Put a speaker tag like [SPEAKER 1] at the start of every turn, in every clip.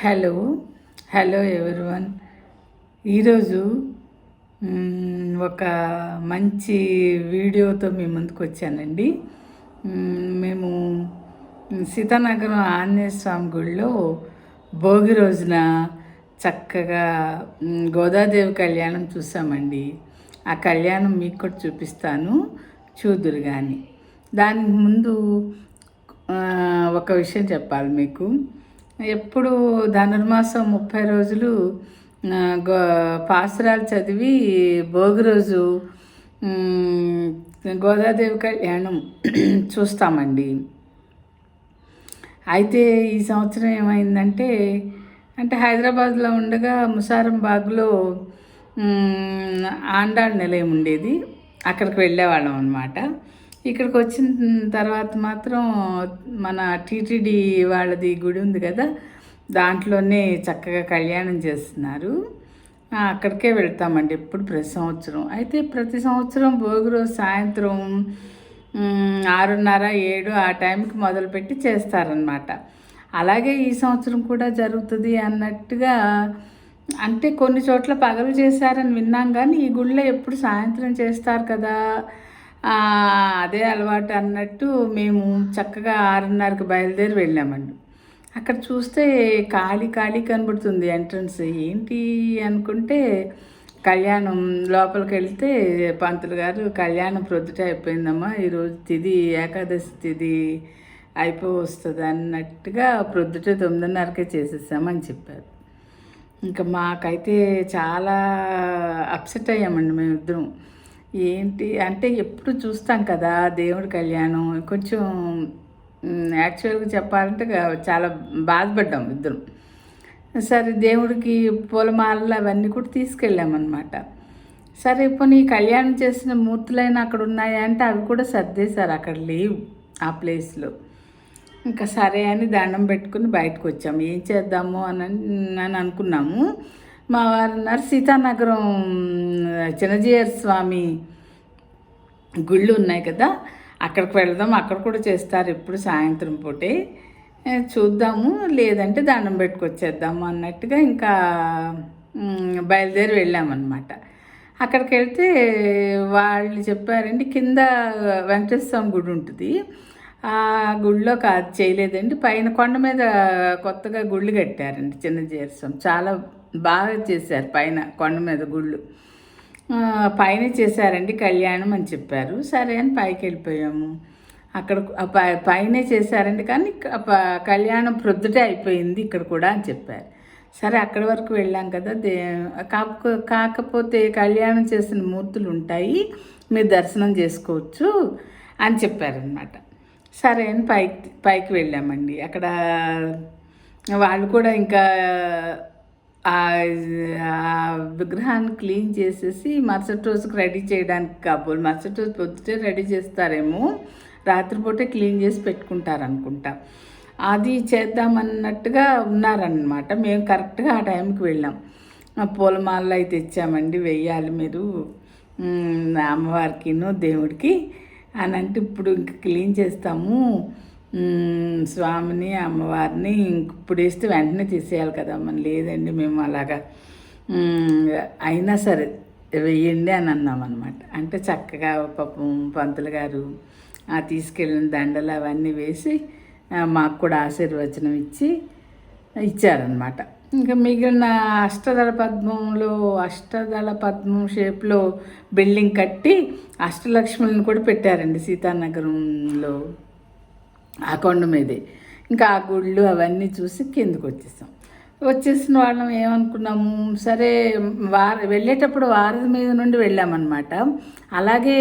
[SPEAKER 1] Hello hello everyone. ఈరోజు ఒక మంచి వీడియోతో మీ ముందుకు వచ్చానండి. మేము సీతానగరం ఆంజనేయ స్వామి గుడిలో భోగి రోజున చక్కగా గోదాదేవి కళ్యాణం చూసామండి. ఆ కళ్యాణం మీకు కూడా చూపిస్తాను, చూదురు కానీ. దానికి ముందు ఒక విషయం చెప్పాలి మీకు. ఎప్పుడు ధనుర్మాసం 30 రోజులు పాసురాలు చదివి భోగి రోజు గోదాదేవి కళ్యాణం చూస్తామండి. అయితే ఈ సంవత్సరం ఏమైందంటే, హైదరాబాద్లో ఉండగా ముసారంబాగ్లో ఆండాళ్ నిలయం ఉండేది, అక్కడికి వెళ్ళేవాళ్ళం అనమాట. ఇక్కడికి వచ్చిన తర్వాత మాత్రం మన టీటీడీ వాళ్ళది గుడి ఉంది కదా, దాంట్లోనే చక్కగా కళ్యాణం చేస్తున్నారు. అక్కడికే వెళ్తామండి ఎప్పుడు, ప్రతి సంవత్సరం. అయితే ప్రతి సంవత్సరం భోగి రోజు సాయంత్రం 6:30, 7 ఆ టైంకి మొదలుపెట్టి చేస్తారనమాట. అలాగే ఈ సంవత్సరం కూడా జరుగుతుంది అన్నట్టుగా. అంటే కొన్ని చోట్ల పగలు చేశారని విన్నాం, కానీ ఈ గుళ్ళో ఎప్పుడు సాయంత్రం చేస్తారు కదా, అదే అలవాటు అన్నట్టు మేము చక్కగా 6:30కి బయలుదేరి వెళ్ళామండి. అక్కడ చూస్తే ఖాళీ కనబడుతుంది ఎంట్రన్స్. ఏంటి అనుకుంటే, కళ్యాణం లోపలికి వెళ్తే పంతులు గారు, కళ్యాణం ప్రొద్దుట అయిపోయిందమ్మా, ఈరోజు తిథి ఏకాదశి తిథి వస్తుంది అన్నట్టుగా ప్రొద్దుట 9:30కే చేసేసామని చెప్పారు. ఇంకా మాకైతే చాలా అప్సెట్ అయ్యామండి మేమిద్దరం. ఏంటి అంటే, ఎప్పుడు చూస్తాం కదా దేవుడి కళ్యాణం, కొంచెం యాక్చువల్గా చెప్పాలంటే చాలా బాధపడ్డాం ఇద్దరం. సరే, దేవుడికి పూలమాలలు అవన్నీ కూడా తీసుకెళ్ళామన్నమాట. సరే, పోనీ కళ్యాణం చేసిన మూర్తులైనా అక్కడ ఉన్నాయా అంటే అవి కూడా సర్దేశారు, అక్కడ లేవు ఆ ప్లేస్లో. ఇంకా సరే అని దండం పెట్టుకుని బయటకు వచ్చాము. ఏం చేద్దాము అని అనుకున్నాము. మా వారు అన్నారు, సీతానగరం చిన్నజీయర్ స్వామి గుళ్ళు ఉన్నాయి కదా, అక్కడికి వెళదాం, అక్కడ కూడా చేస్తారు ఎప్పుడు సాయంత్రం పూటే, చూద్దాము, లేదంటే దండం పెట్టుకొచ్చేద్దాము అన్నట్టుగా ఇంకా బయలుదేరి వెళ్ళామన్నమాట. అక్కడికి వెళ్తే వాళ్ళు చెప్పారండి, కింద వెంకటేశ్వర స్వామి గుడి ఉంటుంది, ఆ గుడిలో కాదు చేయలేదండి, పైన కొండ మీద కొత్తగా గుళ్ళు కట్టారండి చిన్నజీయర్ స్వామి. చాలా బాగా చేశారు, పైన కొండ మీద గుళ్ళు పైన చేశారండి కళ్యాణం అని చెప్పారు. సరే అని పైకి వెళ్ళిపోయాము. అక్కడ పైనే చేశారండి, కానీ కళ్యాణం ప్రొద్దుటే అయిపోయింది ఇక్కడ కూడా అని చెప్పారు. సరే, అక్కడి వరకు వెళ్ళాం కదా, కాకపోతే కళ్యాణం చేసిన మూర్తులు ఉంటాయి, మీరు దర్శనం చేసుకోవచ్చు అని చెప్పారనమాట. సరే అని పైకి వెళ్ళామండి. అక్కడ వాళ్ళు కూడా ఇంకా ఆ విగ్రహాన్ని క్లీన్ చేసేసి మరుసటి రోజుకి రెడీ చేయడానికి కాబోలు, మరుసటి రోజు పొద్దుటే రెడీ చేస్తారేమో, రాత్రిపూటే క్లీన్ చేసి పెట్టుకుంటారనుకుంటా. అది చేద్దామన్నట్టుగా ఉన్నారనమాట. మేము కరెక్ట్గా ఆ టైంకి వెళ్ళాం. పూలమాలలు అయితే తెచ్చామండి, వెయ్యాలి మీరు అమ్మవారికిను దేవుడికి అని అంటే, ఇప్పుడు ఇంక క్లీన్ చేస్తాము స్వామిని అమ్మవారిని, ఇప్పుడు వేస్తే వెంటనే తీసేయాలి కదా. మనం లేదండి, మేము అలాగా అయినా సరే వెయ్యండి అని అన్నామన్నమాట. అంటే చక్కగా పాపం పంతులు గారు తీసుకెళ్ళిన దండలు అవన్నీ వేసి మాకు కూడా ఆశీర్వచనం ఇచ్చారనమాట. ఇంకా మిగిలిన అష్టదళ పద్మం షేప్లో బిల్డింగ్ కట్టి అష్టలక్ష్ములను కూడా పెట్టారండి సీతానగరంలో, ఆ కొండ మీదే. ఇంకా ఆ గుళ్ళు అవన్నీ చూసి కిందకు వచ్చేసిన వాళ్ళం ఏమనుకున్నాము, సరే వెళ్ళేటప్పుడు వారధి మీద నుండి వెళ్ళామన్నమాట. అలాగే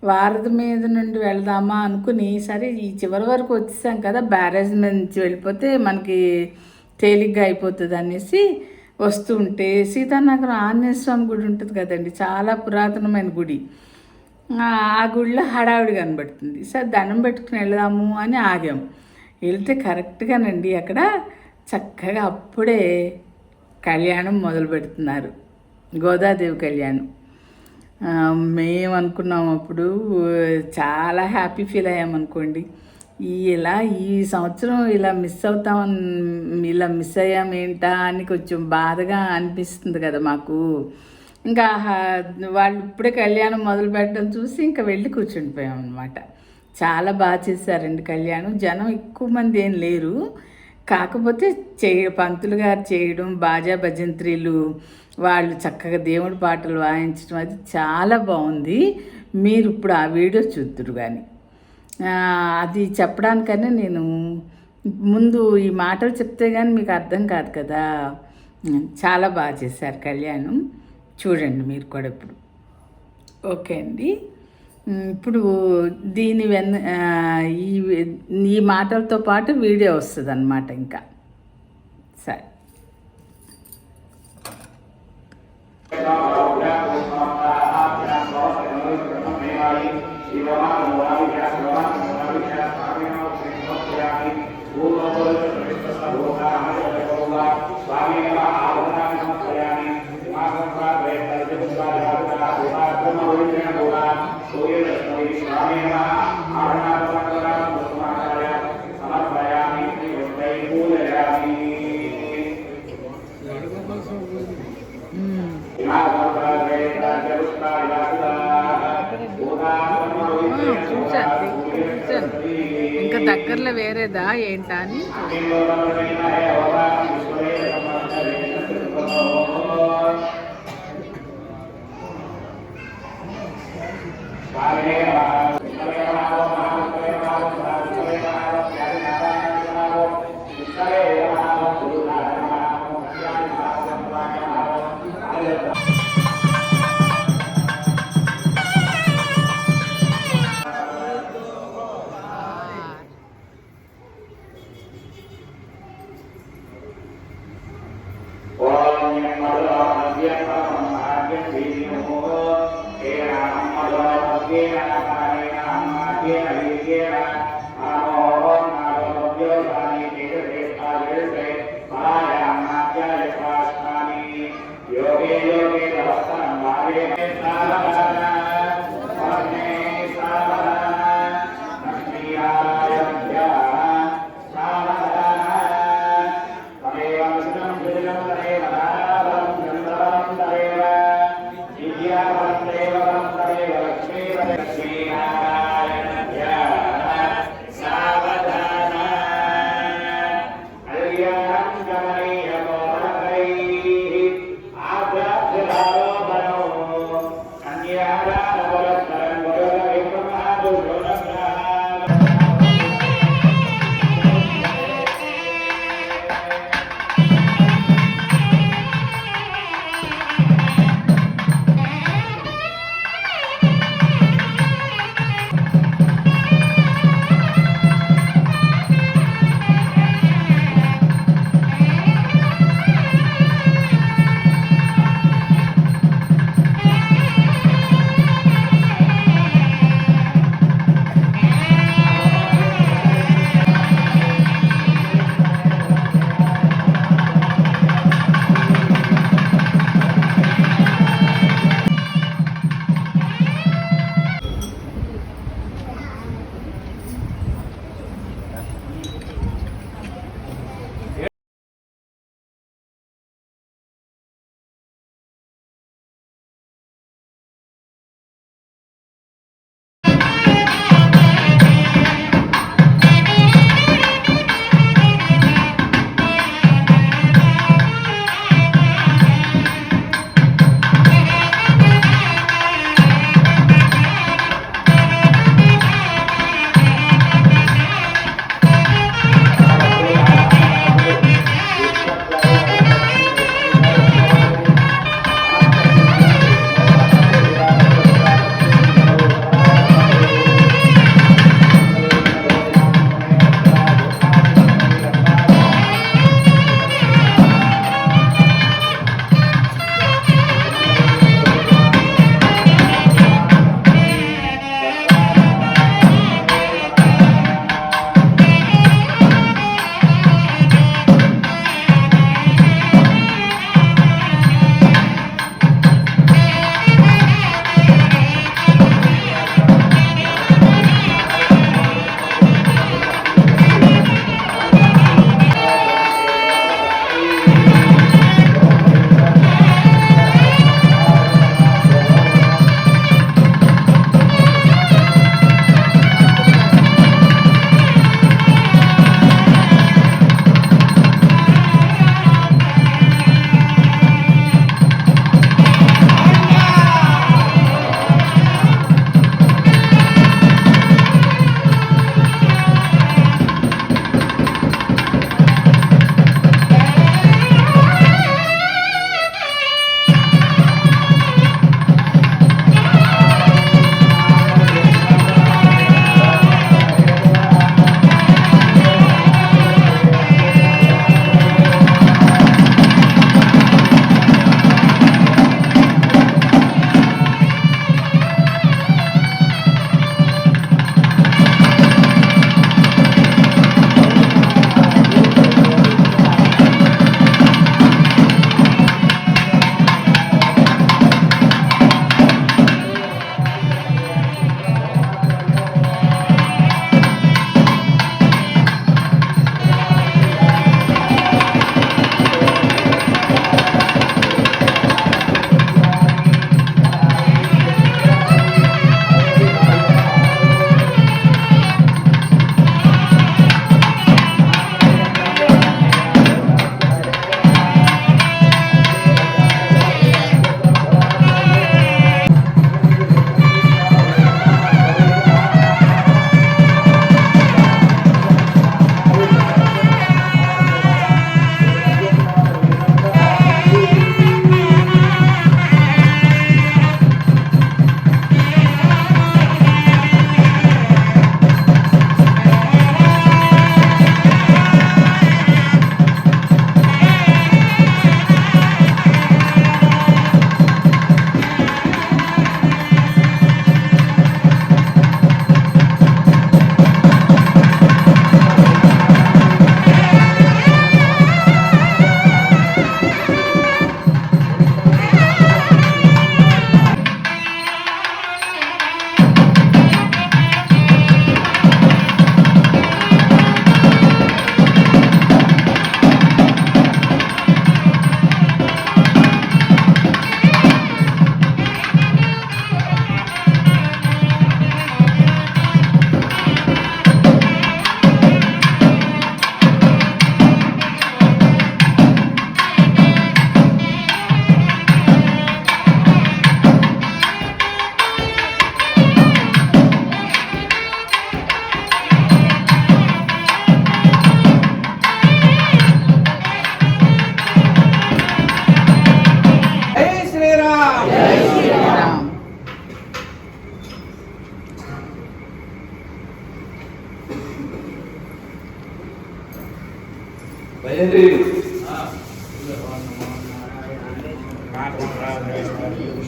[SPEAKER 1] వారధి మీద నుండి వెళ్దామా అనుకుని, సరే ఈ చివరి వరకు వచ్చేసాం కదా, బ్యారేజ్ మీద నుంచి వెళ్ళిపోతే మనకి తేలిగ్గా అయిపోతుంది అనేసి వస్తూ ఉంటే, సీతానగరం ఆంజనేయ స్వామి గుడి ఉంటుంది కదండి, చాలా పురాతనమైన గుడి. ఆ గుడిలో హడావిడి కనబడుతుంది. సరే, దండం పెట్టుకుని వెళ్దాము అని ఆగాము. వెళ్తే కరెక్ట్గానండి అక్కడ చక్కగా అప్పుడే కళ్యాణం మొదలు పెడుతున్నారు, గోదాదేవి కళ్యాణం. మేము అనుకున్నాము అప్పుడు, చాలా హ్యాపీ ఫీల్ అయ్యామనుకోండి. ఇలా ఈ సంవత్సరం ఇలా మిస్ అయ్యాం ఏంటా అని కొంచెం బాధగా అనిపిస్తుంది కదా మాకు. ఇంకా వాళ్ళు ఇప్పుడే కళ్యాణం మొదలు పెట్టడం చూసి ఇంకా వెళ్ళి కూర్చుండిపోయాం అనమాట. చాలా బాగా చేశారండి కళ్యాణం. జనం ఎక్కువ మంది ఏం లేరు, కాకపోతే పంతులు గారు చేయడం, బాజా భజంత్రీలు, వాళ్ళు చక్కగా దేవుడి పాటలు వాయించడం అది చాలా బాగుంది. మీరు ఇప్పుడు ఆ వీడియో చూద్దురు కానీ. అది చెప్పడానికనే నేను ముందు ఈ మాటలు చెప్తే కానీ మీకు అర్థం కాదు కదా. చాలా బాగా చేశారు కళ్యాణం. చూడండి మీరు కూడా ఇప్పుడు. ఓకే అండి. ఇప్పుడు దీని ఈ మాటలతో పాటు వీడియో వస్తుంది అన్నమాట. ఇంకా సరే. ఇంకా దగ్గరలో వేరేదా ఏంటా అని.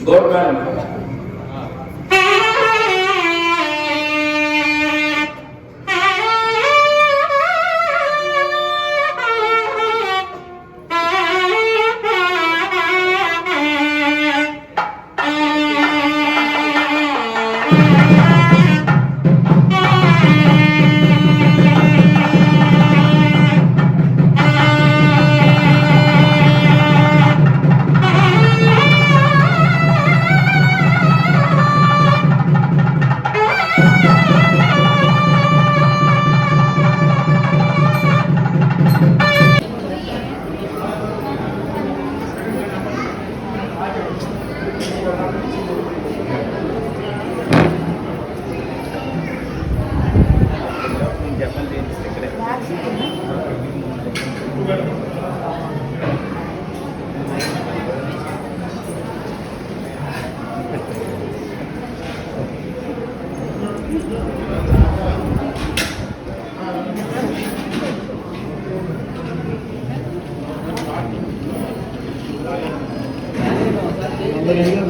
[SPEAKER 2] గవర్నమెంట్
[SPEAKER 3] అందరూ